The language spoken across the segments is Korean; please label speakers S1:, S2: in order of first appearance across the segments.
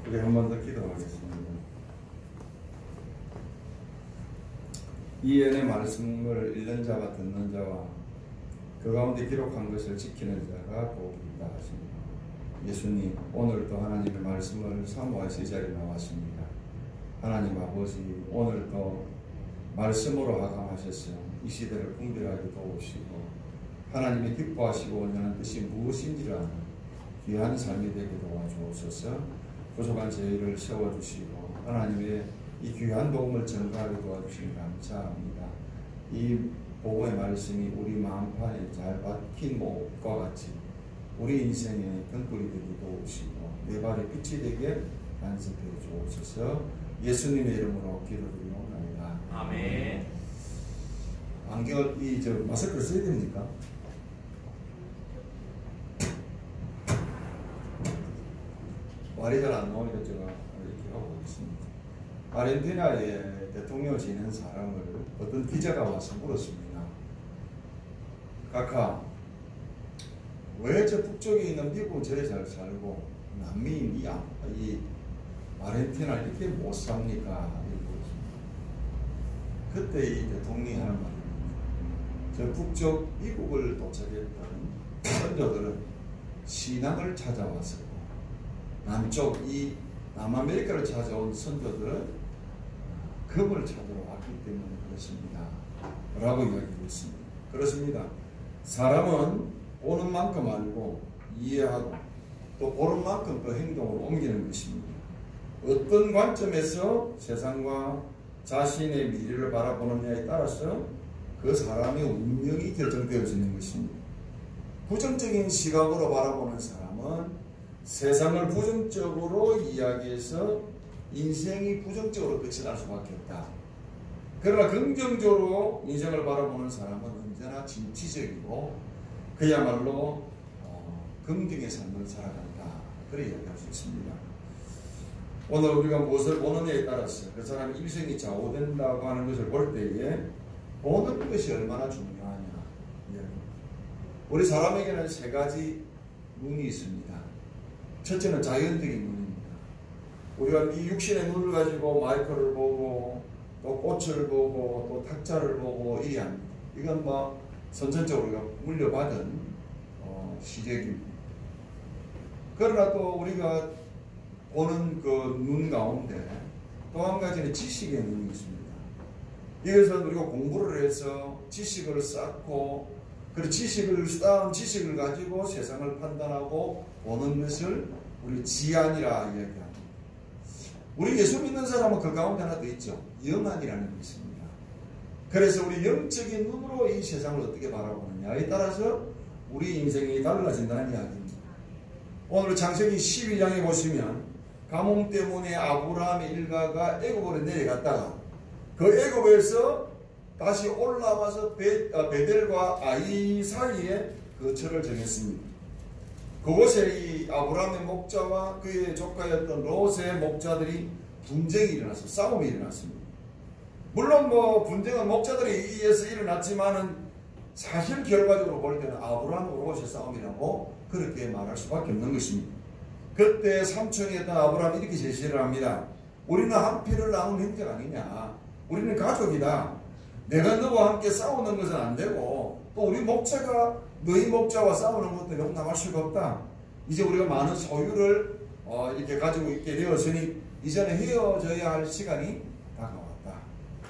S1: 우리 한 번 더 기도하겠습니다. 이 은혜 말씀을 읽는 자와 듣는 자와 그 가운데 기록한 것을 지키는 자가 복이 있다 하십니다. 예수님, 오늘도 하나님의 말씀을 사모해서 이 자리에 나왔습니다. 하나님 아버지, 오늘도 말씀으로 하강하셔서 이 시대를 분별하게 도우시고 하나님이 기뻐하시고 원하는 뜻이 무엇인지를 아는 귀한 삶이 되게 도와주옵소서. 부족한 저희를 세워주시고 하나님의 이 귀한 복음을 전가하게 도와주시니 감사합니다. 이 복음의 말씀이 우리 마음판에 잘 박힌 목과 같이 우리 인생의 등불이 되게 도우시고 내 발의 빛이 되게 간섭해 주옵소서. 예수님의 이름으로 기도드리옵나이다.
S2: 아멘.
S1: 안경 마스크를 써야 됩니까? 말이 잘 안 나오니까 제가 이렇게 하고 있습니다. 아르헨티나에 대통령을 지낸 사람을 어떤 기자가 와서 물었습니다. 카카, 왜 저 북쪽에 있는 미국은 저래 잘 살고 남미인 이 아르헨티나 이렇게 못 삽니까? 그때 이 대통령이 하는 말입니다. 저 북쪽 미국을 도착했던 선조들은 신앙을 찾아왔었고 남쪽 이 남아메리카를 찾아온 선조들은 금을 찾으러 왔기 때문에 그렇습니다. 라고 이야기했습니다. 그렇습니다. 사람은 보는 만큼 알고 이해하고 또 보는 만큼 그 행동으로 옮기는 것입니다. 어떤 관점에서 세상과 자신의 미래를 바라보느냐에 따라서 그 사람의 운명이 결정되어지는 것입니다. 부정적인 시각으로 바라보는 사람은 세상을 부정적으로 이야기해서 인생이 부정적으로 끝이 날 수밖에 없다. 그러나 긍정적으로 인생을 바라보는 사람은 언제나 진취적이고 그야말로 긍정의 삶을 살아간다. 그렇게 이야기할 수 있습니다. 오늘 우리가 무엇을 보느냐에 따라서 그 사람의 일생이 좌우된다고 하는 것을 볼 때에 보는 것이 얼마나 중요하냐. 우리 사람에게는 세 가지 눈이 있습니다. 첫째는 자연적인 눈입니다. 우리가 이 육신의 눈을 가지고 마이크를 보고 또 꽃을 보고 또 탁자를 보고 이래 합니다. 이건 뭐 선천적으로 우리가 물려받은 시력입니다. 그러나 또 우리가 보는 그 눈 가운데 또 한 가지는 지식의 눈이 있습니다. 이것은 우리가 공부를 해서 지식을 쌓고 그 지식을 쌓은 지식을 가지고 세상을 판단하고 보는 것을 우리 지안이라 이야기합니다. 우리 예수 믿는 사람은 그 가운데 하나 더 있죠. 영안이라는 게 있습니다. 그래서 우리 영적인 눈으로 이 세상을 어떻게 바라보느냐에 따라서 우리 인생이 달라진다는 이야기입니다. 오늘 창세기 11장에 보시면 가뭄 때문에 아브라함의 일가가 애굽으로 내려갔다가 그 애굽에서 다시 올라와서 베델과 아이 사이에 거처를 정했습니다. 그곳에 이 아브라함의 목자와 그의 조카였던 롯의 목자들이 분쟁이 일어났습니다. 싸움이 일어났습니다. 물론 뭐 분쟁은 목자들에 의해서 일어났지만은 사실 결과적으로 볼 때는 아브라함과 롯의 싸움이라고 그렇게 말할 수밖에 없는 것입니다. 그때 삼촌이었던 아브라함이 이렇게 제시를 합니다. 우리는 한 피를 나눈 형제가 아니냐. 우리는 가족이다. 내가 너와 함께 싸우는 것은 안 되고 또 우리 목자가 너희 목자와 싸우는 것도 용납할 수가 없다. 이제 우리가 많은 소유를 이렇게 가지고 있게 되었으니 이제는 헤어져야 할 시간이 다가왔다.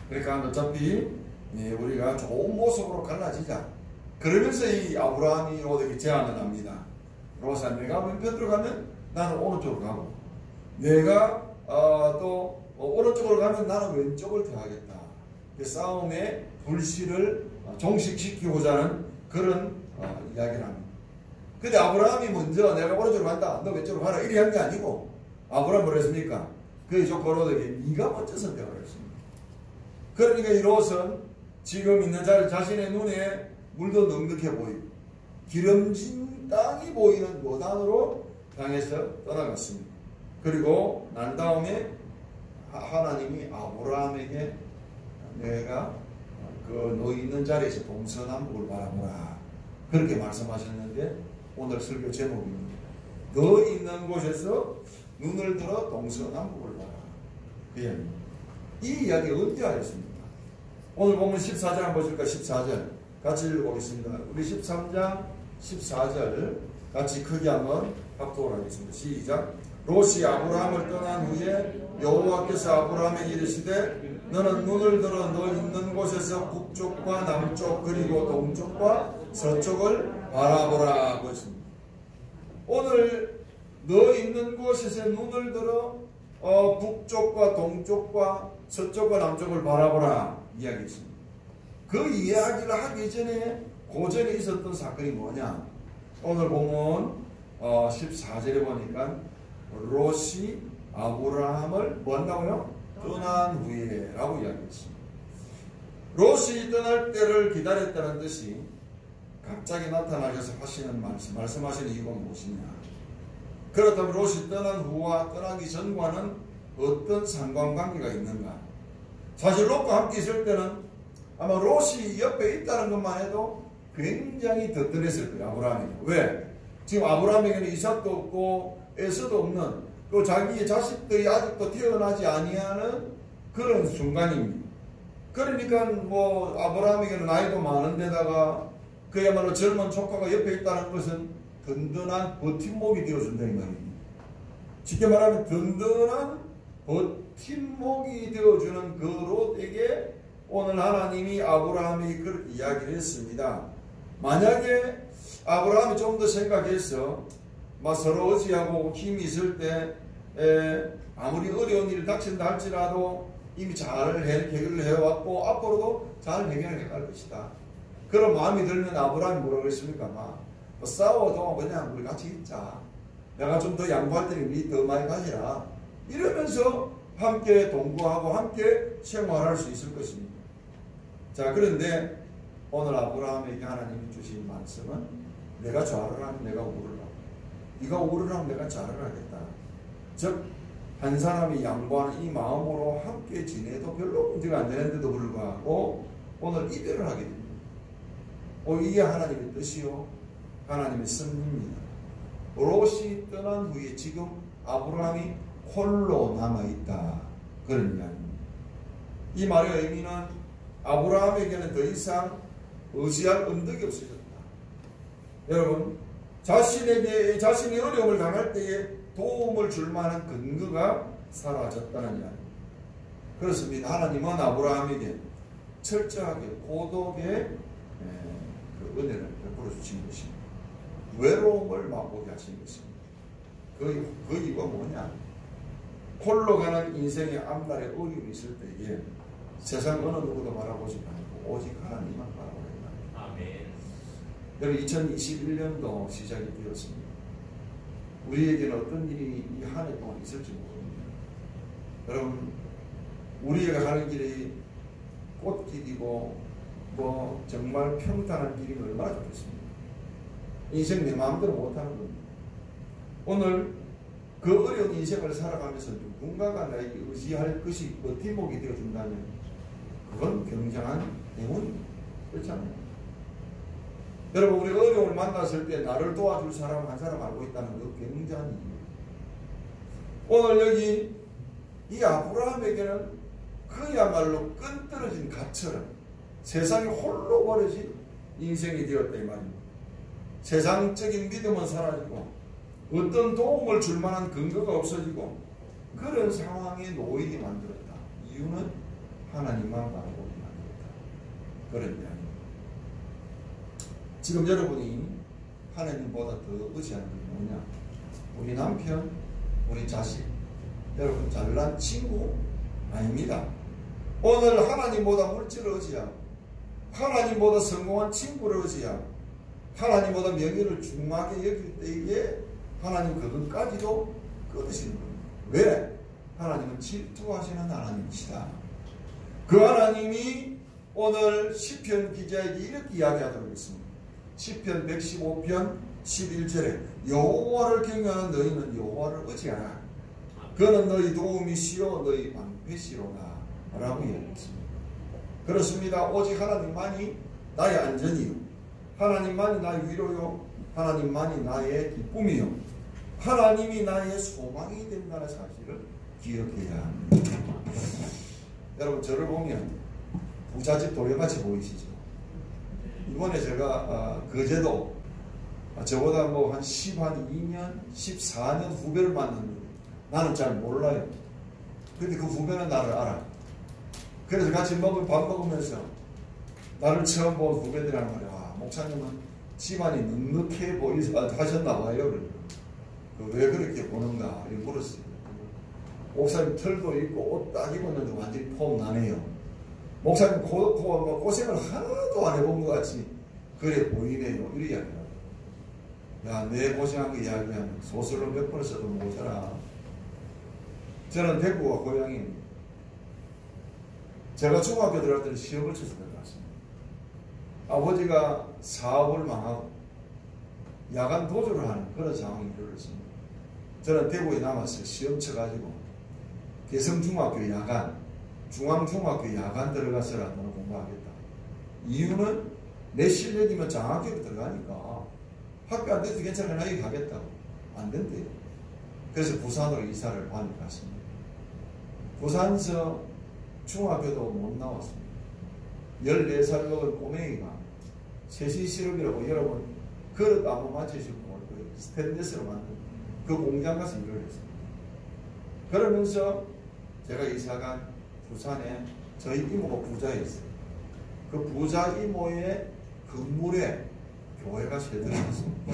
S1: 그러니까 어차피 우리가 좋은 모습으로 갈라지자. 그러면서 이 아브라함이 롯에게 제안을 합니다. 롯아, 내가 왼편으로 가면 나는 오른쪽으로 가고 내가 또 오른쪽으로 가면 나는 왼쪽을 택하겠다. 그 싸움의 불씨를 종식시키고자 하는 그런 이야기를 합니다. 근데 아브라함이 먼저 내가 오른쪽으로 간다. 너 왼쪽으로 가라. 이렇게 한 게 아니고 아브라함이 뭐라 했습니까? 그의 조카 롯에게 네가 먼저 선택을 했습니다. 그러니까 이 롯은 지금 있는 자신의 눈에 물도 넉넉해 보이고 기름진 땅이 보이는 모단으로 향해서 떠나갔습니다. 그리고 난 다음에 하나님이 아브라함에게 내가 너 있는 자리에서 동서남북을 바라보라. 그렇게 말씀하셨는데 오늘 설교 제목입니다. 너 있는 곳에서 눈을 들어 동서남북을 봐라. 그 이야기. 이 이야기 언제 하였습니까? 오늘 보면 14절 한번 보실까? 14절 같이 읽어보겠습니다. 우리 13장 14절 같이 크게 한번 합독을 하겠습니다. 시작. 롯이 아브라함을 떠난 후에 여호와께서 아브라함에게 이르시되 너는 눈을 들어 너 있는 곳에서 북쪽과 남쪽 그리고 동쪽과 서쪽을 바라보라. 그것입니다. 오늘 너 있는 곳에서 눈을 들어 북쪽과 동쪽과 서쪽과 남쪽을 바라보라 이야기했습니다. 그 이야기를 하기 전에 고전에 있었던 사건이 뭐냐? 오늘 보면 14절에 보니까 롯이 아브라함을 뭐한다고요? 떠난 후에 라고 이야기했습니다. 롯이 떠날 때를 기다렸다는 뜻이 갑자기 나타나셔서 하시는 말씀하시는 이유가 무엇이냐? 그렇다면 롯이 떠난 후와 떠나기 전과는 어떤 상관관계가 있는가? 사실 롯과 함께 있을 때는 아마 롯이 옆에 있다는 것만 해도 굉장히 든든했을 거예요. 아브라함에게. 왜? 지금 아브라함에게는 이삭도 없고 에서도 없는 또 자기의 자식들이 아직도 태어나지 아니하는 그런 순간입니다. 그러니까 뭐 아브라함에게는 나이도 많은데다가 그야말로 젊은 조카가 옆에 있다는 것은 든든한 버팀목이 되어준다 이 말입니다. 쉽게 말하면 든든한 버팀목이 되어주는 그 롯에게 오늘 하나님이 아브라함이 그렇게 이야기를 했습니다. 만약에 아브라함이 좀 더 생각해서 서로 의지하고 힘이 있을 때 아무리 어려운 일이 닥친다 할지라도 이미 잘 해결을 해왔고 앞으로도 잘 해결해 갈 것이다. 그런 마음이 들면 아브라함이 뭐라고 그랬습니까? 싸워도 그냥 우리 같이 있자. 내가 좀 더 양보할 테니 우리 더 많이 가지라. 이러면서 함께 동거하고 함께 생활할 수 있을 것입니다. 자, 그런데 오늘 아브라함에게 하나님이 주신 말씀은 내가 좌를 하면 내가 우를 하고 네가 우를 하면 내가 좌를 하겠다. 즉 한 사람이 양보하는 이 마음으로 함께 지내도 별로 문제가 안 되는데도 불구하고 오늘 이별을 하게 됩니다. 이게 하나님의 뜻이요 하나님의 섭리입니다. 롯이 떠난 후에 지금 아브라함이 홀로 남아있다. 그런 이야기입니다. 이 말의 의미는 아브라함에게는 더 이상 의지할 언덕이 없어졌다. 여러분, 자신이 어려움을 당할 때에 도움을 줄 만한 근거가 사라졌다는 이야기입니다. 그렇습니다. 하나님은 아브라함에게 철저하게 고독의 그 은혜를 베풀어 주신 것입니다. 외로움을 맛보게 하신 것입니다. 그 이유가 뭐냐? 홀로 가는 인생의 앞날에 어려움이 있을 때에 세상 어느 누구도 바라보지 말고 오직 하나님만 바라보라. 아멘. 여러분 2021년도 시작이 되었습니다. 우리에게는 어떤 일이 이 한 해 동안 있을지 모릅니다. 여러분 우리가 가는 길이 꽃길이고 정말 평탄한 길이면 얼마나 좋겠습니까? 인생 내 마음대로 못하는 겁니다. 오늘 그 어려운 인생을 살아가면서 누군가가 나에게 의지할 것이 버팀목이 되어준다면 그건 굉장한 행운입니다. 그렇잖아요. 여러분 우리가 어려움을 만났을 때 나를 도와줄 사람 한 사람 알고 있다는 거 굉장히 오늘 여기 이 아브라함에게는 그야말로 끈떨어진 갓처럼 세상에 홀로 버려진 인생이 되었다 이 말입니다. 세상적인 믿음은 사라지고 어떤 도움을 줄 만한 근거가 없어지고 그런 상황에 놓이게 만들었다. 이유는 하나님만 바라보게 만들었다. 그런 이야기입니다. 지금 여러분이 하나님보다 더 의지하는 게 뭐냐? 우리 남편, 우리 자식, 여러분 잘난 친구? 아닙니다. 오늘 하나님보다 물질을 의지하고 하나님보다 성공한 친구를 의지하고 하나님보다 명예를 중하게 여길 때에 하나님 그것까지도 끊으시는 겁니다. 왜? 하나님은 질투하시는 하나님이시다. 그 하나님이 오늘 시편 기자에게 이렇게 이야기하도록 했습니다. 시편 115편 11절에 여호와를 경외하는 너희는 여호와를 의지하라. 그는 너희 도움이시요 너희 방패시로다 라고 이야기했습니다. 그렇습니다. 오직 하나님만이 나의 안전이요 하나님만이 나의 위로요 하나님만이 나의 기쁨이요 하나님이 나의 소망이 된다는 사실을 기억해야 합니다. 여러분 저를 보면 부잣집 도련같이 보이시죠? 이번에 제가 거제도 저보다 뭐 한 2년, 14년 후배를 만났는데 나는 잘 몰라요. 근데 그 후배는 나를 알아. 그래서 같이 밥 먹으면서 나를 처음 본 후배들이란 말이야. 목사님은 집안이 넉넉해 하셨나 봐요. 왜 그렇게 보는가 이렇게 물었어요. 목사님 털도 있고 옷 딱 입었는데 완전히 폼 나네요. 목사님 고생을 하나도 안 해본 것 같이 그래 보이네요. 이리 이야기하고. 야, 내 고생한 거 이야기하면 소설로 몇 번을 써도 모자라. 저는 대구가 고향입니다. 제가 중학교 들어갈 때는 시험을 쳐서 들어갔습니다. 아버지가 사업을 망하고 야간 도주를 하는 그런 상황이 일어났습니다. 저는 대구에 남았어요. 시험 쳐가지고 개성중학교 야간, 중앙중학교 야간 들어가서라 너는 공부하겠다. 이유는 내 실력이면 장학교로 들어가니까 학교 안 돼도 괜찮아 나 여기 가겠다고. 안 된대요. 그래서 부산으로 이사를 많이 갔습니다. 부산서 중학교도 못 나왔습니다. 14살 먹은 꼬맹이가 세시 시럽이라고 여러분 그릇 아무 맞추시고 모를 거예요. 스테인리스로 만든 그 공장 가서 일을 했습니다. 그러면서 제가 이사간 부산에 저희 이모가 부자였어요. 그 부자 이모의 건물에 교회가 세들어갔습니다.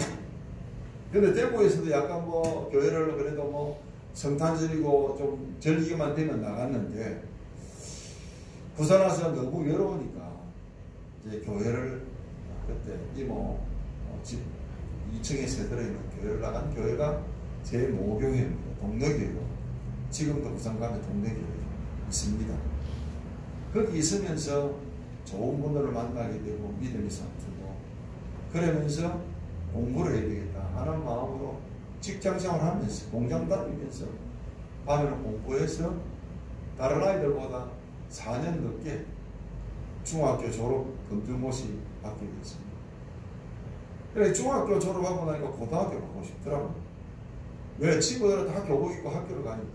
S1: 근데 대구에서도 약간 뭐 교회를 그래도 뭐 성탄절이고 좀 절기만 되면 나갔는데 부산 와서 너무 외로우니까 이제 교회를 그때 이모 집 2층에 세들어있는 교회를 나간 교회가 제 모교회입니다. 동네교회로. 지금도 부산 가면 동네교회 있습니다. 거기 있으면서 좋은 분들을 만나게 되고 믿음이 삼투고 그러면서 공부를 해야 되겠다 하는 마음으로 직장생활 하면서 공장 다니면서 밤에는 공부해서 다른 아이들보다 4년 늦게 중학교 졸업 검증고시 받게 됐습니다. 그래 중학교 졸업하고 나니까 고등학교 가고 싶더라고요. 왜? 친구들은 다 교복 입고 학교를 가니까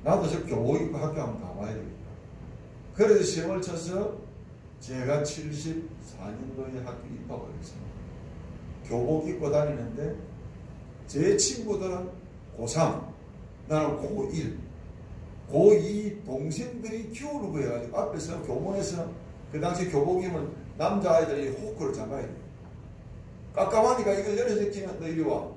S1: 나도 저 교복 입고 학교 한번 가봐야 되겠다. 그래서 시험을 쳐서 제가 74년도에 학교 입학을 했습니다. 교복 입고 다니는데 제 친구들은 고3, 나는 고1, 고2 동생들이 기울고 해가지고 앞에서 교문에서 그 당시 교복 입으면 남자아이들이 호크를 잡아야 돼요. 깜깜하니까 이걸 열어제끼면 너 이리 와.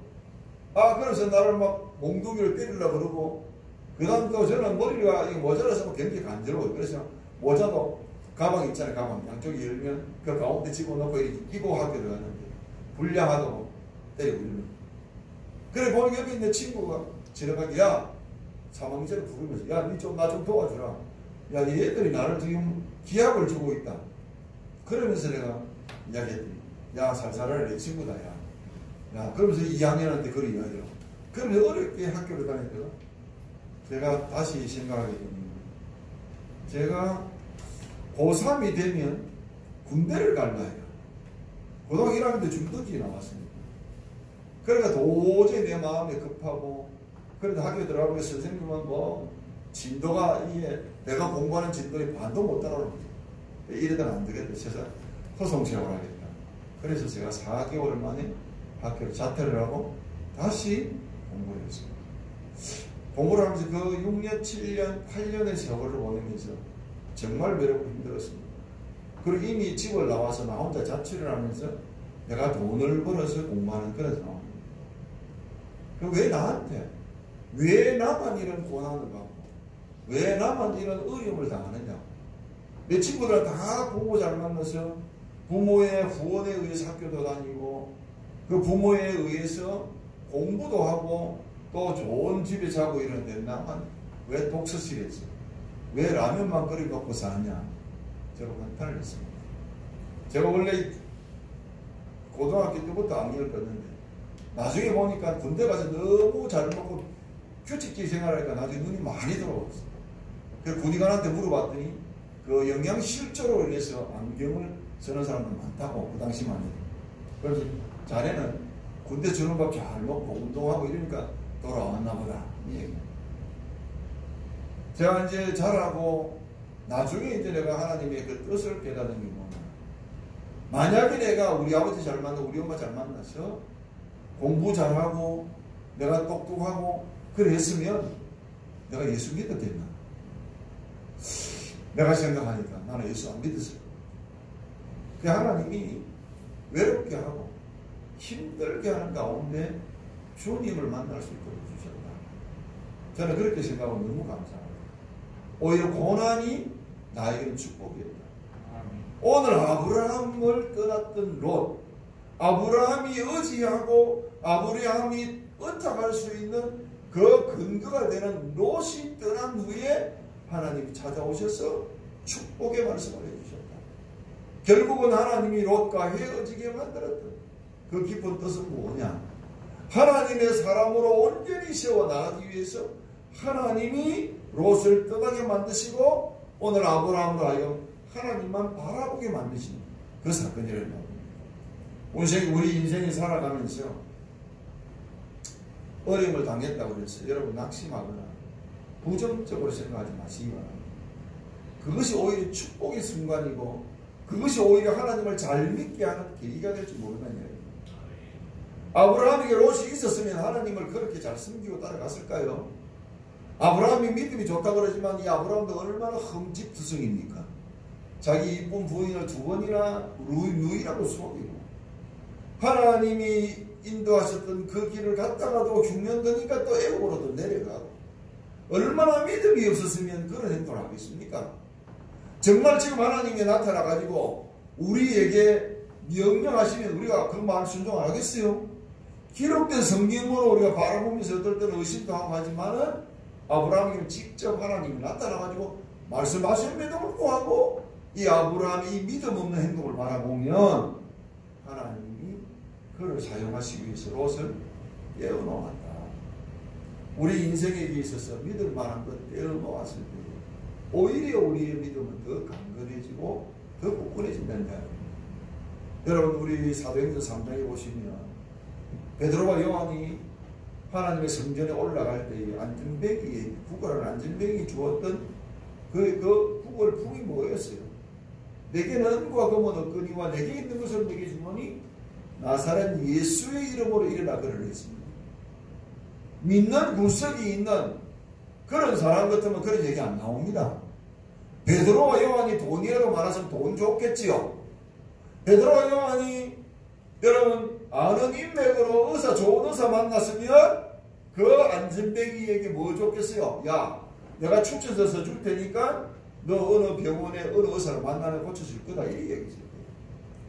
S1: 그래서 나를 막 몽둥이를 때리려고 그러고 그 다음 또 저는 머리가 모자라서 굉장히 간지러워요. 그래서 모자도 가방 있잖아요. 가방 양쪽에 열면 그 가운데 집어넣고 이고 학교를 갔는데 불량하다고 때리고 이러는. 그래 보니 여기 있는 친구가 지나가게 야 3학년을 부르면서 야 니 좀 나 좀 도와주라. 야 얘들이 나를 지금 기합을 주고 있다. 그러면서 내가 이야기했더니 야 살살하라 내 친구다 야 그러면서 2학년한테 그런 이야기를 그러면서 어렵게 학교를 다녔다가 제가 다시 생각하게 됩니다. 제가 고3이 되면 군대를 갈 나이가 고등학교 1학년 때 중등지 나왔습니다. 그러니까 도저히 내 마음이 급하고 그래도 학교 들어가면 선생님은 뭐 진도가 이게 내가 공부하는 진도에 반도 못 따라오는 이러다가 안 되겠다 싶어서 호송세월 하겠다. 그래서 제가 4개월 만에 학교를 자퇴를 하고 다시 공부를 했습니다. 공부를 하면서 그 6년, 7년, 8년의 세월을 보내면서 정말 외롭고 힘들었습니다. 그리고 이미 집을 나와서 나 혼자 자취를 하면서 내가 돈을 벌어서 공부하는 그런 상황입니다. 왜 나한테? 왜 나만 이런 고난을 받고? 왜 나만 이런 어려움을 당하느냐? 내 친구들 다 부모 잘 만나서 부모의 후원에 의해서 학교도 다니고 그 부모에 의해서 공부도 하고 또 좋은 집에 자고 이러는데 나만 왜 독서실에 있어? 왜 라면만 끓여 먹고 사냐? 제가 한탄을 했습니다. 제가 원래 고등학교 때부터 안경을 꼈는데 나중에 보니까 군대 가서 너무 잘 먹고 규칙적인 생활하니까 나중에 눈이 많이 들어왔어요. 그래서 군의관한테 물어봤더니 그 영양실조로 인해서 안경을 쓰는 사람들 많다고 그 당시만 해도. 그래서 자네는 군대 주는 밥 잘 먹고 운동하고 이러니까 돌아왔나 보다. 이 얘기야. 제가 이제 자라고 나중에 이제 내가 하나님의 그 뜻을 깨닫는 게 뭐냐. 만약에 내가 우리 아버지 잘 만나고 우리 엄마 잘 만나서 공부 잘하고 내가 똑똑하고 그랬으면 내가 예수 믿었겠나? 내가 생각하니까 나는 예수 안 믿었어요. 그 하나님이 외롭게 하고 힘들게 하는 가운데 주님을 만날 수 있도록 주셨다. 저는 그렇게 생각하고 너무 감사합니다. 오히려 고난이 나에게는 축복이었다. 오늘 아브라함을 떠났던 롯, 아브라함이 의지하고 아브라함이 의탁할 수 있는 그 근거가 되는 롯이 떠난 후에 하나님이 찾아오셔서 축복의 말씀을 해주셨다. 결국은 하나님이 롯과 헤어지게 만들었던 그 깊은 뜻은 뭐냐? 하나님의 사람으로 온전히 세워나가기 위해서 하나님이 롯을 떠나게 만드시고 오늘 아브라함으로 하여금 하나님만 바라보게 만드신 그 사건이라는 겁니다. 우리 인생이 살아가면서 어려움을 당했다고 그랬어요. 여러분 낙심하거나 부정적으로 생각하지 마시기 바랍니다. 그것이 오히려 축복의 순간이고 그것이 오히려 하나님을 잘 믿게 하는 계기가 될지 모른다는 얘기입니다. 아브라함에게 롯이 있었으면 하나님을 그렇게 잘 섬기고 따라갔을까요? 아브라함이 믿음이 좋다고 그러지만 이 아브라함도 얼마나 흠집투성입니까? 자기 이쁜 부인을 2번이나 누이라고 속이고 하나님이 인도하셨던 그 길을 갔다가도 죽는 거니까 또 애국으로도 내려가고 얼마나 믿음이 없었으면 그런 행동을 하겠습니까? 정말 지금 하나님이 나타나가지고 우리에게 명령하시면 우리가 그 말 순종을 하겠어요? 기록된 성경으로 우리가 바라보면서 어떨 때는 의심도 하고 하지만은 아브라함에게는 직접 하나님이 나타나가지고 말씀하심에도 불구하고 이 아브라함이 이 믿음 없는 행동을 바라보면 하나님이 그를 사용하시기 위해서 롯을 떼어놓았다. 우리 인생에 있어서 믿을 만한 것 떼어놓았을 때 오히려 우리의 믿음은 더 강건해지고 더 굳건해진다는 이야기입니다. 여러분 우리 사도행전 3장에 보시면 베드로와 요한이 하나님의 성전에 올라갈 때에 안전뱅이 국어라는 안전뱅이 주었던 그 국어의 품이 뭐였어요? 내게는 은과 금은 없거니와 내게 있는 것을 내게 주노니 나사렛 예수의 이름으로 일어나 그를 했습니다. 믿는 구석이 있는 그런 사람 같으면 그런 얘기 안 나옵니다. 베드로와 요한이 돈이라도 많았으면 돈 줬겠지요. 베드로와 요한이 여러분 아는 인맥으로 좋은 의사 만났으면 그 안전뱅이에게 뭐 줬겠어요? 야 내가 추천서서 줄 테니까 너 어느 병원에 어느 의사를 만나면 고쳐줄 거다 이 얘기죠.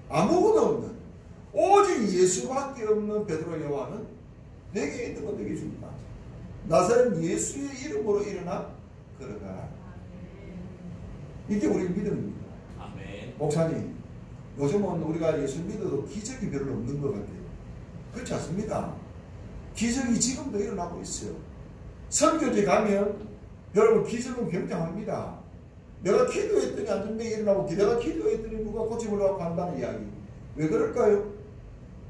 S1: 아무것도 없는 오직 예수밖에 없는 베드로 요한은 내게 있는 건 내게 줍니다. 나사렛 예수의 이름으로 일어나 걸어가라. 이게 우리 믿음입니다.
S2: 아멘.
S1: 목사님 요즘은 우리가 예수 믿어도 기적이 별로 없는 것 같아요. 그렇지 않습니다. 기적이 지금도 일어나고 있어요. 선교지 가면 여러분 기적은 굉장합니다. 내가 기도했더니 안전뱅이 일어나고 내가 기도했더니 누가 고침을 한다는 이야기. 왜 그럴까요?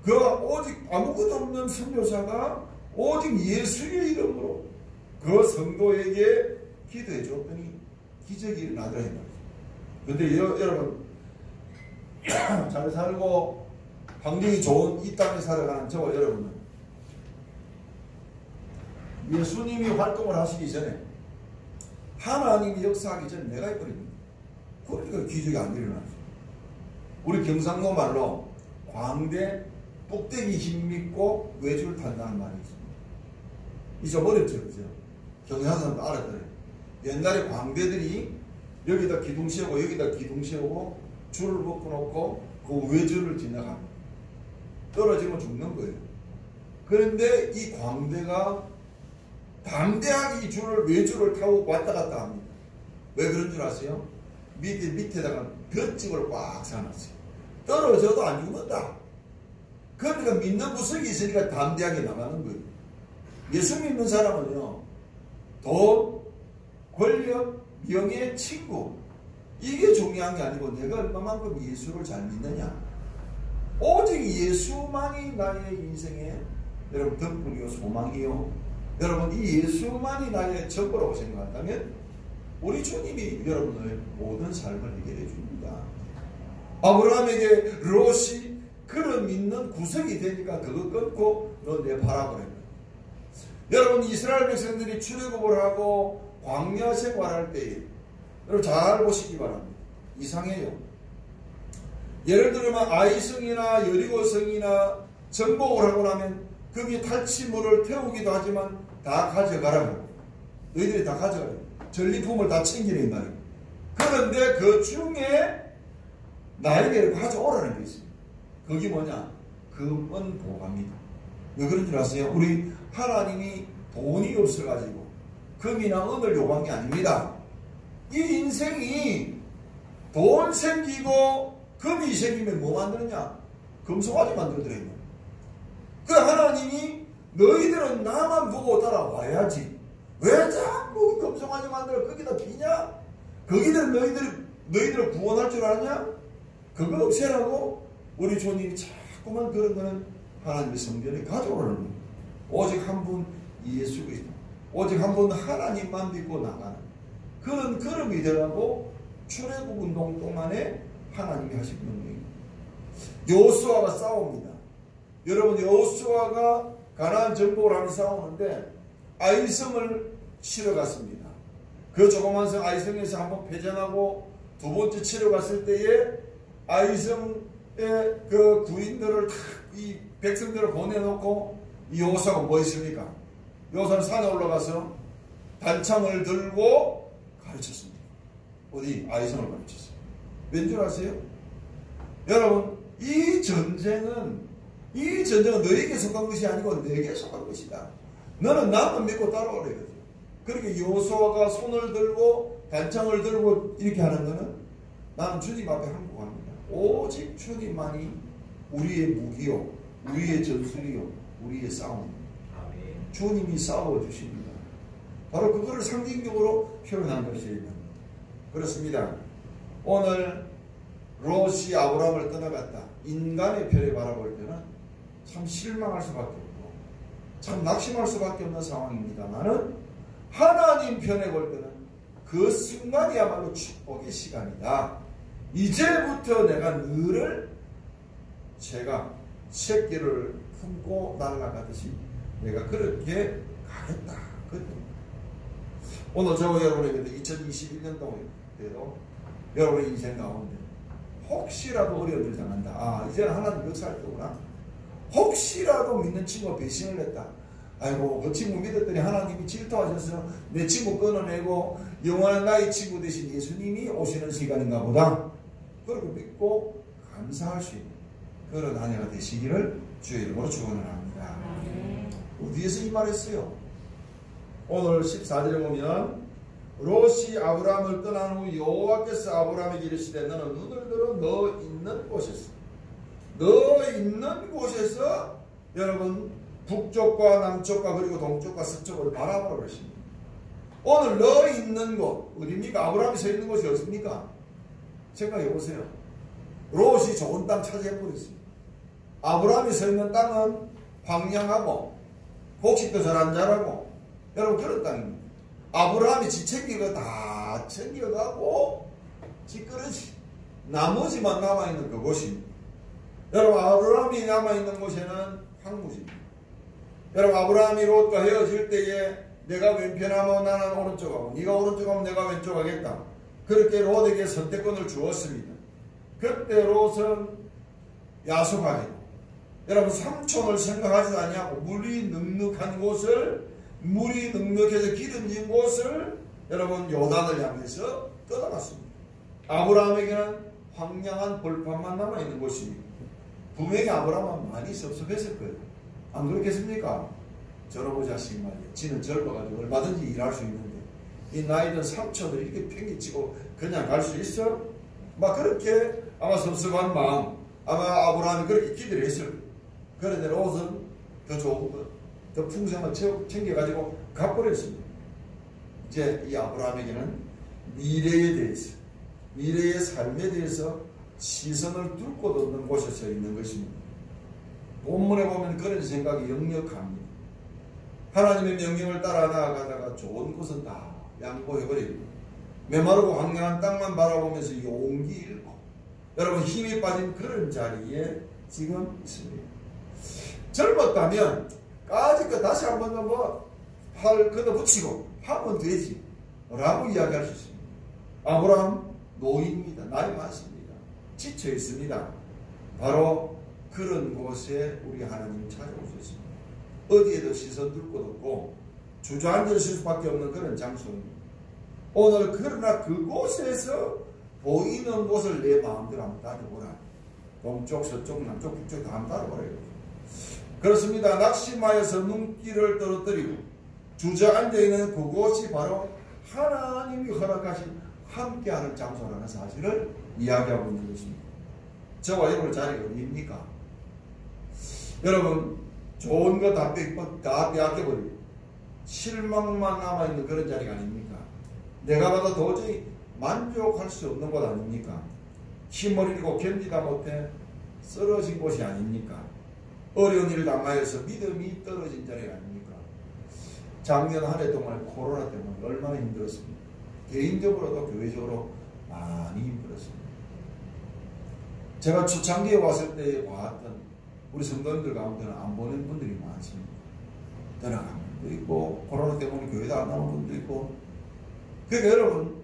S1: 그 오직 아무것도 없는 선교사가 오직 예수의 이름으로 그 성도에게 기도해 줬더니 기적이 일어나더라. 그런데 여러분 잘 살고 환경이 좋은 이 땅에 살아가는 저와 여러분은 예수님이 활동을 하시기 전에 하나님이 역사하기 전에 내가 해버립니다. 그러니까 기적이 안 일어나죠. 우리 경상도 말로 광대 뚝대기 힘있고 외줄 탄다는 말이 있습니다. 잊어버렸죠, 그죠? 경상도 사람도 알았더래요. 옛날에 광대들이 여기다 기둥 세우고 여기다 기둥 세우고 줄을 묶어놓고 그 외줄을 지나갑니다. 떨어지면 죽는 거예요. 그런데 이 광대가 담대하게 이 외줄을 타고 왔다 갔다 합니다. 왜 그런 줄 아세요? 밑에다가 볏짚을 꽉 사놨어요. 떨어져도 안 죽는다. 그러니까 믿는 구석이 있으니까 담대하게 나가는 거예요. 예수 믿는 사람은요, 돈, 권력, 명예, 친구, 이게 중요한 게 아니고 내가 얼마만큼 예수를 잘 믿느냐. 오직 예수만이 나의 인생의 여러분 덕분이요 소망이요. 여러분 이 예수만이 나의 전부라고 생각한다면 우리 주님이 여러분의 모든 삶을 해결해 줍니다. 아브라함에게 롯이 그를 믿는 구석이 되니까 그거 끊고 너 내 바라보라. 여러분 이스라엘 백성들이 출애굽을 하고 광야 생활할 때에 여러분 잘 보시기 바랍니다. 이상해요. 예를 들면 아이성이나 여리고성이나 정복을 하고 나면 거기 탈취물을 태우기도 하지만 다 가져가라고. 너희들이 다 가져가라. 전리품을 다 챙기는 말이에요. 그런데 그 중에 나에게 가져오라는 게 있습니다. 그게 뭐냐? 금은 보갑니다. 왜 그런 줄 아세요? 우리 하나님이 돈이 없어가지고 금이나 은을 요구한 게 아닙니다. 이 인생이 돈 생기고 금이 생기면 뭐 만드느냐? 금송아지 만들어드려요. 그 하나님이 너희들은 나만 보고 따라와야지. 왜 자꾸 금송아지 만들어 거기다 비냐? 거기들 너희들을 구원할 줄 아냐? 그거 없애라고 우리 주님이 자꾸만 그런 거는 하나님의 성전에 가져오라는 거예요. 오직 한 분 예수 그리스도, 오직 한 분 하나님만 믿고 나가는 그런 걸음이 되라고 출애굽 운동 동안에 하나님이 하신 명령입니다. 여호수아가 싸웁니다. 여러분 여호수아가 가나안 정복을 하면서 싸우는데 아이성을 치러 갔습니다. 그 조그만 성 아이성에서 한번 패전하고 두 번째 치러 갔을 때에 아이성의 그 구인들을 이 백성들을 보내놓고 이 여호수아가 뭐 했습니까? 여호수아는 산에 올라가서 단창을 들고 가르쳤습니다. 어디? 아이성을 가르쳤어요. 왠 줄 아세요? 여러분 이 전쟁은 너에게 속한 것이 아니고 내게 속한 것이다. 너는 나만 믿고 따라오라 이거죠. 그렇게 여호수아가 손을 들고 단창을 들고 이렇게 하는 거는 나는 주님 앞에 항복합니다. 오직 주님만이 우리의 무기요, 우리의 전술이요, 우리의 싸움입니다. 주님이 싸워주십니다. 바로 그거를 상징적으로 표현한 것입니다. 그렇습니다. 오늘 롯이 아브라함을 떠나갔다. 인간의 편에 바라볼 때는 참 실망할 수밖에 없고 참 낙심할 수밖에 없는 상황입니다만은 하나님 편에 볼 때는 그 순간이야말로 축복의 시간이다. 이제부터 내가 너를 제가 새끼를 품고 날아가듯이 내가 그렇게 가겠다. 오늘 저와 여러분에게도 2021년도에도 여러분의 인생 가운데 혹시라도 어려움을 당한다. 이제는 하나님 역사할 때구나. 혹시라도 믿는 친구가 배신을 했다. 아이고 그 친구 믿었더니 하나님이 질투하셔서 내 친구 끊어내고 영원한 나의 친구 대신 예수님이 오시는 시간인가 보다. 그렇게 믿고 감사할 수 있는 그런 한 해가 되시기를 주의 이름으로 축원을 합니다. 어디에서 이 말했어요? 오늘 14절에 보면 롯이 아브라함을 떠난 후 여호와께서 아브라함에게 이르시되 너는 눈을 들어 너 있는 곳에서 여러분 북쪽과 남쪽과 그리고 동쪽과 서쪽을 바라보라 그러십니다. 오늘 너 있는 곳 어디입니까? 아브라함이 서 있는 곳이 어디입니까? 생각해 보세요. 롯이 좋은 땅 차지해버렸습니다. 아브라함이 서 있는 땅은 황량하고 곡식도 잘 안 자라고 여러분 그런 땅입니다. 아브라함이 지 챙길 거 다 챙겨가고 지끄러지 나머지만 남아있는 그곳입니다. 여러분 아브라함이 남아있는 곳에는 황무지입니다. 여러분 아브라함이 롯과 헤어질 때에 내가 왼편하면 나는 오른쪽 하고 네가 오른쪽 하면 내가 왼쪽 하겠다. 그렇게 롯에게 선택권을 주었습니다. 그때 롯은 야속하게 여러분 삼촌을 생각하지도 아니하고 물이 넉넉해서 기름진 곳을 여러분 요단을 향해서 떠나갔습니다. 아브라함에게는 황량한 벌판만 남아있는 곳입니다. 분명히 아브라함은 많이 섭섭했을 거예요. 안 그렇겠습니까? 저러고 자식 말이에요. 지는 젊어가지고 얼마든지 일할 수 있는데 이 나이든 삼촌을 이렇게 팽개치고 그냥 갈 수 있어? 막 그렇게 아마 섭섭한 마음 아마 아브라함이 그렇게 기대를 했을 거예요. 그런데 롯은 더 좋은 것, 더 풍성한 챙겨가지고 갚버렸습니다. 이제 이 아브라함에게는 미래에 대해서, 미래의 삶에 대해서 시선을 둘 곳 없는 곳에 서 있는 것입니다. 본문에 보면 그런 생각이 역력합니다. 하나님의 명령을 따라 나아가다가 좋은 것은 다 양보해버리고 메마르고 황량한 땅만 바라보면서 용기 잃고 여러분 힘이 빠진 그런 자리에 지금 있습니다. 젊었다면 까짓거 다시 한번 팔 걷어붙이고 하면 되지 라고 이야기할 수 있습니다. 아브라함 노인입니다. 나이 많습니다. 지쳐 있습니다. 바로 그런 곳에 우리 하나님 찾아오셨습니다. 어디에도 시선 둘 것 없고 주저앉을 수밖에 없는 그런 장소입니다. 오늘 그러나 그곳에서 보이는 곳을 내 마음대로 한번 따져보라. 동쪽, 서쪽, 남쪽, 북쪽 다 한번 따져보라. 그렇습니다. 낙심하여서 눈길을 떨어뜨리고 주저앉아있는 그곳이 바로 하나님이 허락하신 함께하는 장소라는 사실을 이야기하고 있는 것입니다. 저와 여러분의 자리가 어디입니까? 여러분 좋은 거 다 빼앗겨버리고 실망만 남아있는 그런 자리가 아닙니까? 내가 봐도 도저히 만족할 수 없는 곳 아닙니까? 힘을 잃고 견디다 못해 쓰러진 곳이 아닙니까? 어려운 일을 당하여서 믿음이 떨어진 자리가 아닙니까? 작년 한 해 동안 코로나 때문에 얼마나 힘들었습니까? 개인적으로도 교회적으로 많이 힘들었습니다. 제가 초창기에 왔을 때 봤던 우리 성도님들 가운데는 안 보는 분들이 많습니다. 떠나간 분도 있고 코로나 때문에 교회도 안 나오는 분도 있고. 그러니까 여러분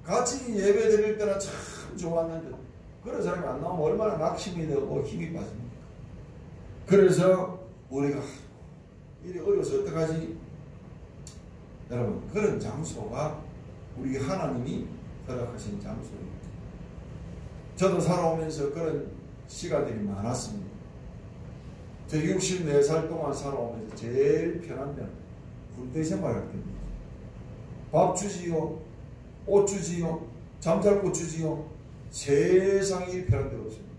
S1: 같이 예배 드릴 때는 참 좋았는데 그런 사람이 안 나오면 얼마나 낙심이 되고 힘이 빠집니까? 그래서 우리가 일이 어려워서 어떡하지? 여러분 그런 장소가 우리 하나님이 허락하신 장소입니다. 저도 살아오면서 그런 시간들이 많았습니다. 저 64살 동안 살아오면서 제일 편한 데는 군대 생활할 때입니다. 밥 주지요, 옷 주지요, 잠잘 곳 주지요. 세상에 편한 데가 없습니다.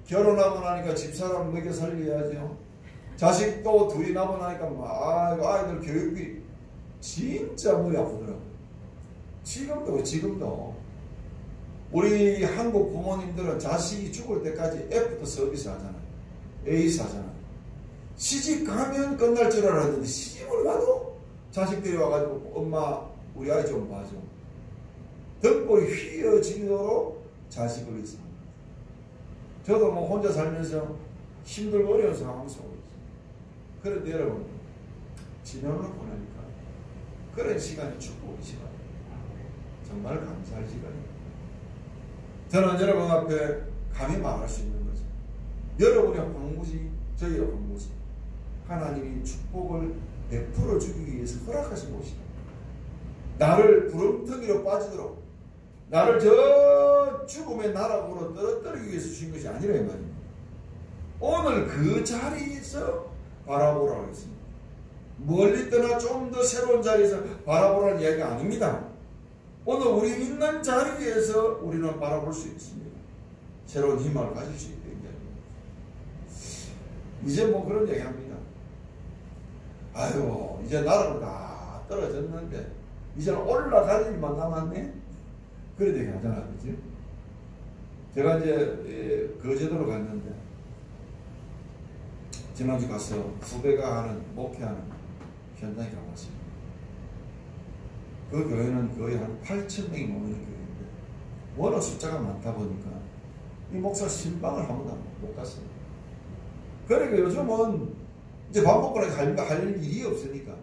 S1: 결혼하고 나니까 집사람 먹여 살려야죠. 자식도 둘이 나고 나니까 아이들 교육비 진짜 머리 아프더라고요. 지금도 우리 한국 부모님들은 자식이 죽을 때까지 F부터 서비스 하잖아요. 에이스 하잖아요. 시집 가면 끝날 줄 알았는데 시집을 가도 자식들이 와가지고 엄마 우리 아이 좀 봐줘. 등골이 휘어지도록 자식을 위해서 합니다. 저도 혼자 살면서 힘들고 어려운 상황 속에 있어요. 그런데 여러분 지나고 보니까 그런 시간이 축복의 시간이에요. 정말 감사할 시간이에요. 저는 여러분 앞에 감히 말할 수 있는 거죠. 여러분의 황무지, 저희의 황무지. 하나님이 축복을 베풀어 주기 위해서 허락하신 곳이다. 나를 구름텅이로 빠지도록, 나를 저 죽음의 나락으로 떨어뜨리기 위해서 주신 것이 아니라 이 말입니다. 오늘 그 자리에서 바라보라고 했습니다. 멀리 떠나 좀 더 새로운 자리에서 바라보라는 이야기가 아닙니다. 오늘 우리 있는 자리에서 우리는 바라볼 수 있습니다. 새로운 희망을 가질 수 있는 이야기입니다. 이제 그런 얘기 합니다. 아유, 이제 나라로 다 떨어졌는데, 이제는 올라갈 일만 남았네? 그런 얘기 하잖아요. 그치? 제가 이제, 거제도로 갔는데, 지난주 가서 후배가 하는, 목회하는 현장에 가봤습니다. 그 교회는 거의 한 8,000명이 모이는 교회인데 워낙 숫자가 많다 보니까 이 목사 신방을 한 번도 못 갔어요. 그러니까 요즘은 이제 밥 먹고 나니까 할 일이 없으니까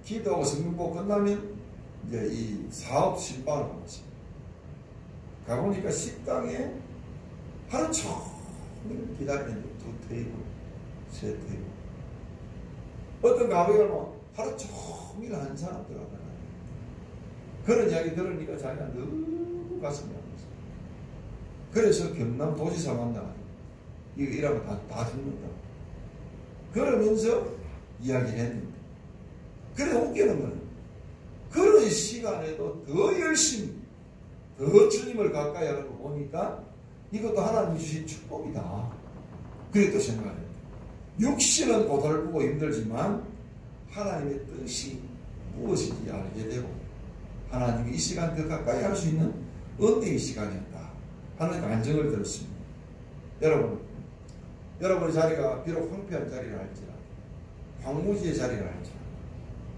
S1: 기도하고 성경보고 끝나면 이제 이 사업 신방을 하고 있습니다. 가보니까 식당에 하루 종일 기다리는 2테이블, 3테이블. 어떤 가게를 하루 종일 한 사람 들어가요. 그런 이야기 들으니까 자기가 너무 가슴이 아팠어요. 그래서 경남 도지사 만나가지고 이거 일하고 다 죽는다. 그러면서 이야기를 했는데, 그래도 웃기는 거는 그런 시간에도 더 열심히 더 주님을 가까이 하는 거 보니까 이것도 하나님이 주신 축복이다. 그렇게 또 생각해요. 육신은 고달프고 힘들지만 하나님의 뜻이 무엇인지 알게 되고 하나님이 이 시간 더 가까이 할 수 있는 은혜의 시간이었다. 하는 간증을 들었습니다. 여러분의 자리가 비록 황폐한 자리를 할지라도 황무지의 자리를 할지라도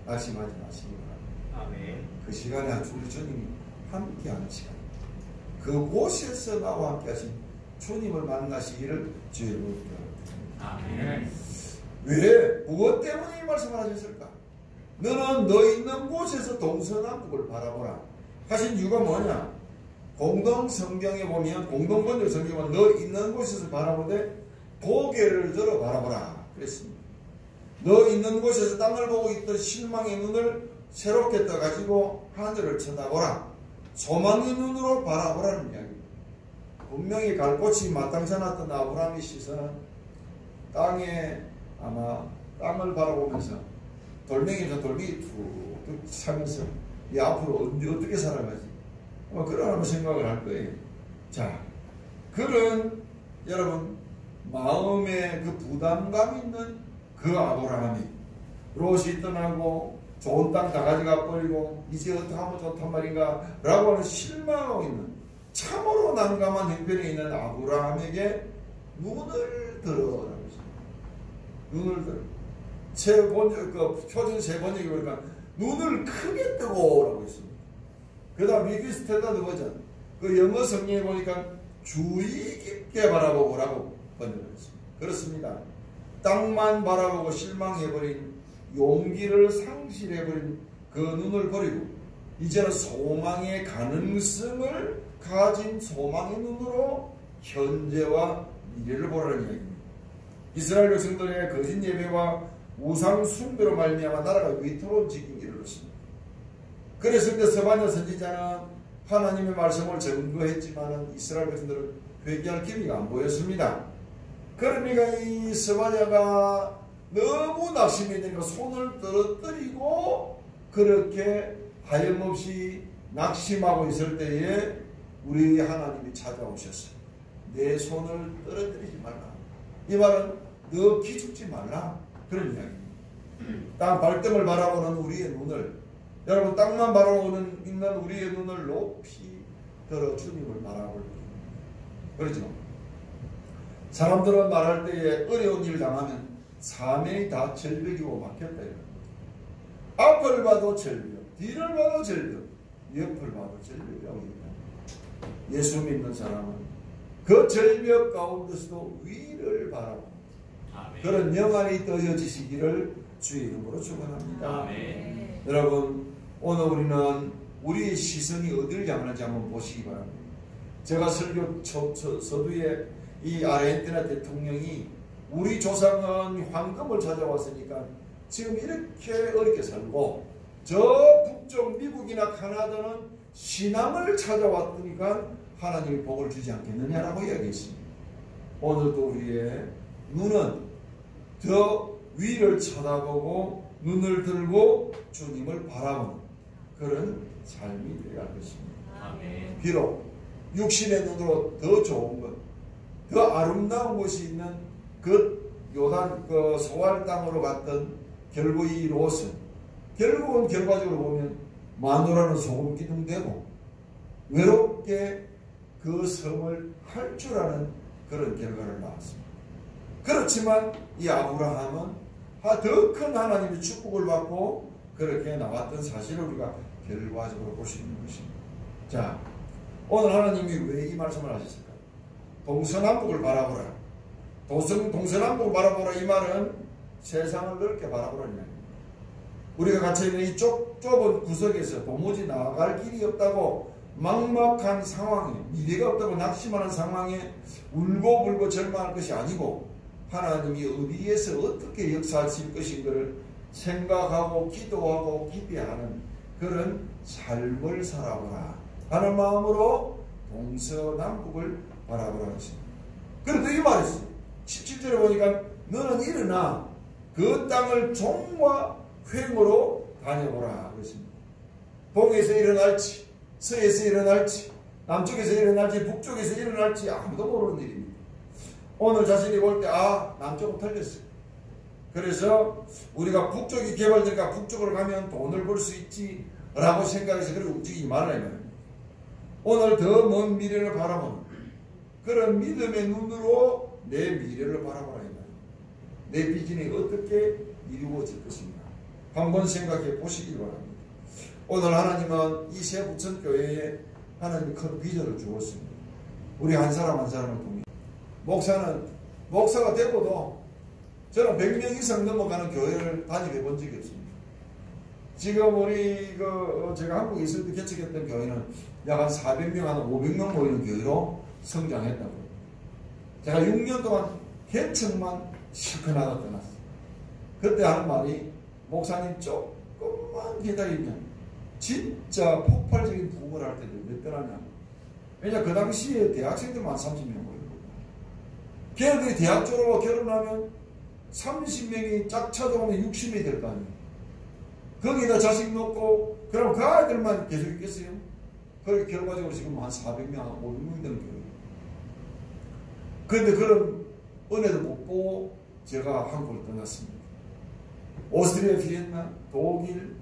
S1: 낙심하지 마시기 바랍니다.
S2: 아멘.
S1: 그 시간에 우리 주님이 함께하는 시간, 그곳에서 나와 함께하신 주님을 만나시기를 주의 이름으로 기도합니다.
S2: 아멘.
S1: 왜? 무엇 때문에 이 말씀을 하셨을까? 너는 너 있는 곳에서 동서남북을 바라보라 하신 이유가 뭐냐? 공동 성경에 보면, 공동 번역 성경에 보면 너 있는 곳에서 바라보되 고개를 들어 바라보라 그랬습니다. 너 있는 곳에서 땅을 보고 있던 실망의 눈을 새롭게 떠가지고 하늘을 쳐다보라. 소망의 눈으로 바라보라는 이야기입니다. 분명히 갈꽃이 마땅치 않았던 아브라함의 시선은 땅에, 아마 땅을 바라보면서 돌멩이에서 돌멩이 툭툭 차면서 이 앞으로 어떻게 살아가지? 아마 그런 생각을 할 거예요. 자, 그런 여러분 마음에 그 부담감 있는 그 아브라함이 롯이 떠나고 좋은 땅 다 가져가 버리고 이제 어떻게 하면 좋단 말인가 라고 하는 실망하고 있는 참으로 난감한 형편에 있는 아브라함에게 눈을 들어라고 했습니다. 눈을 들어. 표준 세 번역이 보니까 눈을 크게 뜨고라고 했습니다. 그 다음 미기 스탠다드 버전, 그 영어 성경에 보니까 주의 깊게 바라보고라고 번역을 했습니다. 그렇습니다. 땅만 바라보고 실망해버린, 용기를 상실해버린 그 눈을 버리고 이제는 소망의 가능성을 가진 소망의 눈으로 현재와 미래를 보라는 이야기입니다. 이스라엘 백성들의 거짓 예배와 우상 숭배로 말미암아 나라가 위태로운 지경에 이르렀습니다. 그랬을 때 스바냐 선지자는 하나님의 말씀을 증거했지만 이스라엘 백성들은 회개할 기미가 안 보였습니다. 그러니까 이 스바냐가 너무 낙심이 되니까 손을 떨어뜨리고 그렇게 하염없이 낙심하고 있을 때에 우리 하나님이 찾아오셨어요. 내 손을 떨어뜨리지 말라. 이 말은 너 기죽지 말라. 그런 이야기입니다. 땅 발등을 바라보는 우리의 눈을, 여러분 땅만 바라보는 있는 우리의 눈을 높이 들어 주님을 바라볼 때, 그렇죠? 사람들은 말할 때에 어려운 일을 당하면 사면이 다 절벽이고 막혔다. 앞을 봐도 절벽, 뒤를 봐도 절벽, 옆을 봐도 절벽이라고 얘기합니다. 예수 믿는 사람은 그 절벽 가운데서도 위를 바라보는 그런 영안이 떠여지시기를 주의 이름으로 축원합니다. 여러분, 오늘 우리는 우리의 시선이 어디를 향하는지 한번 보시기 바랍니다. 제가 설교 서두에 이 아르헨티나 대통령이 우리 조상은 황금을 찾아왔으니까 지금 이렇게 어렵게 살고 저 북쪽 미국이나 카나다는 신앙을 찾아왔으니까 하나님이 복을 주지 않겠느냐라고 이야기했습니다. 오늘도 우리의 눈은 저 위를 쳐다보고 눈을 들고 주님을 바라보는 그런 삶이 되어야 할 것입니다.
S2: 아멘.
S1: 비록 육신의 눈으로 더 좋은 것, 더 아름다운 곳이 있는 그 요단 그 소알 땅으로 갔던 결국 이 롯은 결국은 결과적으로 보면 마누라는 소금 기둥 되고 외롭게 그 섬을 할 줄 아는 그런 결과를 낳았습니다. 그렇지만 이 아브라함은 더 큰 하나님의 축복을 받고 그렇게 나왔던 사실을 우리가 결과적으로 볼 수 있는 것입니다. 자, 오늘 하나님이 왜 이 말씀을 하셨을까? 동서남북을 바라보라. 동서남북을 바라보라, 이 말은 세상을 넓게 바라보라는 이야기입니다. 우리가 갇혀 있는 이 좁은 구석에서 도무지 나아갈 길이 없다고 막막한 상황에, 미래가 없다고 낙심하는 상황에 울고불고 절망할 것이 아니고 하나님이 어디에서 어떻게 역사하실 것인가를 생각하고 기도하고 기대하는 그런 삶을 살아보라 하는 마음으로 동서남북을 바라보라 했습니다. 그런데 이 말했어요. 17절에 보니까 너는 일어나 그 땅을 종과 횡으로 다녀보라 그랬습니다. 동에서 일어날지 서에서 일어날지 남쪽에서 일어날지 북쪽에서 일어날지 아무도 모르는 일입니다. 오늘 자신이 볼 때 남쪽은 틀렸어요. 그래서 우리가 북쪽이 개발되니까 북쪽으로 가면 돈을 벌 수 있지 라고 생각해서 그렇게 움직이지 말아야 합니다. 오늘 더 먼 미래를 바라보는 그런 믿음의 눈으로 내 미래를 바라보라. 내 비전이 어떻게 이루어질 것인가 한번 생각해 보시기 바랍니다. 오늘 하나님은 이 세부천교회에 하나님 큰 비전을 주었습니다. 우리 한 사람 한 사람을 통해 목사가 되고도 저는 100명 이상 넘어가는 교회를 다니게 본 적이 없습니다. 지금 우리 제가 한국에 있을 때 개척했던 교회는 약 한 400명, 한 500명 모이는 교회로 성장했다고. 제가 6년 동안 개척만 실컷하다 떠났어요. 그때 하는 말이 목사님 조금만 기다리면 진짜 폭발적인 부흥을 할 때도 몇 떠나냐. 왜냐 그 당시에 대학생들만 30명 모이고 걔네들이 대학 졸업하고 결혼하면 30명이 짝 찾아오면 60명이 될 거 아니에요. 거기다 자식 놓고 그럼 그 아이들만 계속 있겠어요? 그렇게 결과적으로 지금 한 400명, 한 500명 되는 교회예요. 그런데 그런 은혜도 못 보고 제가 한국을 떠났습니다. 오스트리아, 비엔나, 독일,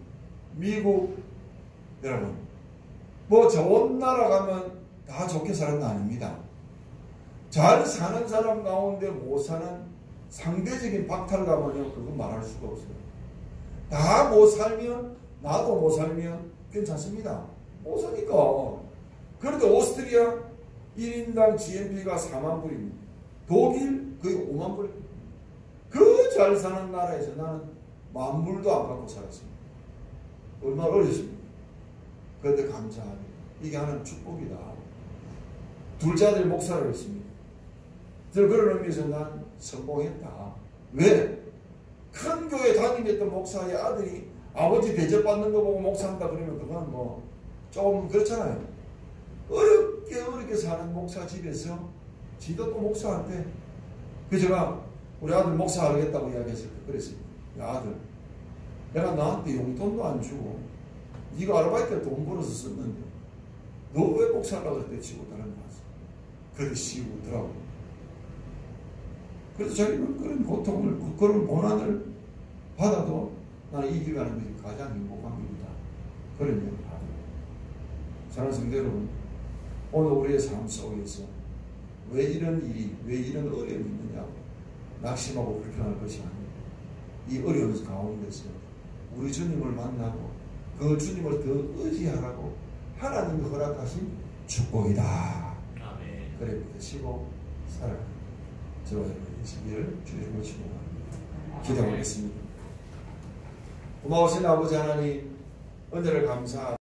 S1: 미국, 여러분 뭐 좋은 나라 가면 다 좋게 사는 거 아닙니다. 잘 사는 사람 가운데 못 사는 상대적인 박탈 가면요 그건 말할 수가 없어요. 다 못 살면 나도 못 살면 괜찮습니다. 못 사니까. 그런데 오스트리아 1인당 GNP가 4만 불입니다. 독일 거의 5만 불입니다. 그 잘 사는 나라에서 나는 만 불도 안 갖고 살았습니다. 얼마나 어렵습니까? 그런데 감사하게 이게 하나님 축복이다. 둘째 아들 목사를 했습니다. 그래서 그런 의미에서 난 성공했다. 왜? 큰 교회 다니겠던 목사의 아들이 아버지 대접받는 거 보고 목사한다 그러면 그건 뭐 좀 그렇잖아요. 어렵게 사는 목사 집에서 지도 또 목사한테 그래서 제가 우리 아들 목사 하겠다고 이야기했을 때 그랬습니다. 야 아들 내가 나한테 용돈도 안 주고 네가 아르바이트에 돈 벌어서 썼는데 너 왜 목사하려고 그때 치고 다른 거 하지? 그래 쉬고 더라고. 그래서 자기는 그런 고통을 그런 고난을 받아도 나는 이 길 가는 것이 가장 행복한 길이다. 그런 얘기를 하더라고요. 사랑하는 성도 여러분, 오늘 우리의 삶 속에서 왜 이런 일이, 왜 이런 어려움이 있느냐고 낙심하고 불평할 것이 아니고 이 어려움 가운데서 우리 주님을 만나고 그 주님을 더 의지하라고 하나님이 허락하신 축복이다. 아멘. 그래 믿으시고 살아가는 저와 여러분의 시기를 주님을 축복합니다. 기도하겠습니다. 고마우신 아버지 하나님 은혜를 감사합니다.